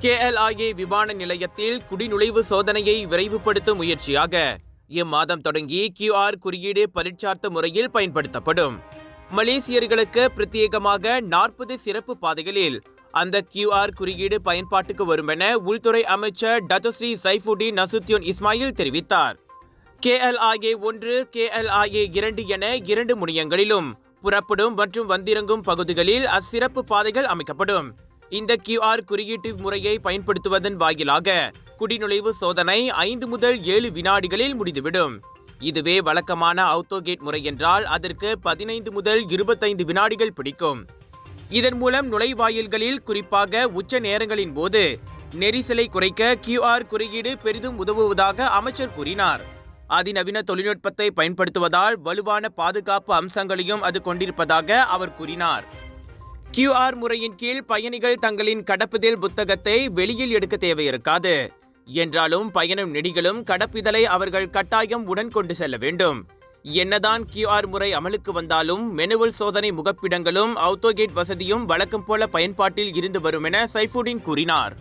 KLIA விமான நிலையத்தில் குடிநுழைவு சோதனையை விரைவுபடுத்தும் முயற்சியாக இம்மாதம் தொடங்கி QR குறியீடு பரீட்சார்த்த முறையில் பயன்படுத்தப்படும். மலேசியர்களுக்கு பிரத்யேகமாக 40 சிறப்பு பாதைகளில் அந்த QR குறியீடு பயன்பாட்டுக்கு வரும் என உள்துறை அமைச்சர் டத்தோஸ்ரீ சைஃபுடின் நசுத்யோன் இஸ்மாயில் தெரிவித்தார். KLIA 1, KLIA 2 என 2 முனையங்களிலும் புறப்படும் மற்றும் வந்திறங்கும் பகுதிகளில் அச்சிறப்பு பாதைகள் அமைக்கப்படும். இந்த QR குறியீட்டு முறையை பயன்படுத்துவதன் வாயிலாக குடிநுழைவு சோதனை 5 முதல் 7 வினாடிகளில் முடிந்துவிடும். இதுவே வழக்கமான அவுட்டோகேட் முறை என்றால் அதற்கு 15 முதல் 25 வினாடிகள் பிடிக்கும். இதன் மூலம் நுழைவாயில்களில் குறிப்பாக உச்ச நேரங்களின் போது நெரிசலை குறைக்க QR குறியீடு பெரிதும் உதவுவதாக அமைச்சர் கூறினார். அதிநவீன தொழில்நுட்பத்தை பயன்படுத்துவதால் வலுவான பாதுகாப்பு அம்சங்களையும் அது கொண்டிருப்பதாக அவர் கூறினார். QR முறையின் கீழ் பயணிகள் தங்களின் கடப்புதல் புத்தகத்தை வெளியில் எடுக்க தேவையிருக்காது. என்றாலும் பயணம் நெடிகளும் கடப்பிதழை அவர்கள் கட்டாயம் உடன் கொண்டு செல்ல வேண்டும். என்னதான் QR முறை அமலுக்கு வந்தாலும் மெனுவல் சோதனை முகப்பிடங்களும் அவுட்டோகேட் வசதியும் வழக்கம் போல பயன்பாட்டில் இருந்து வரும் என சைஃபுடின் கூறினார்.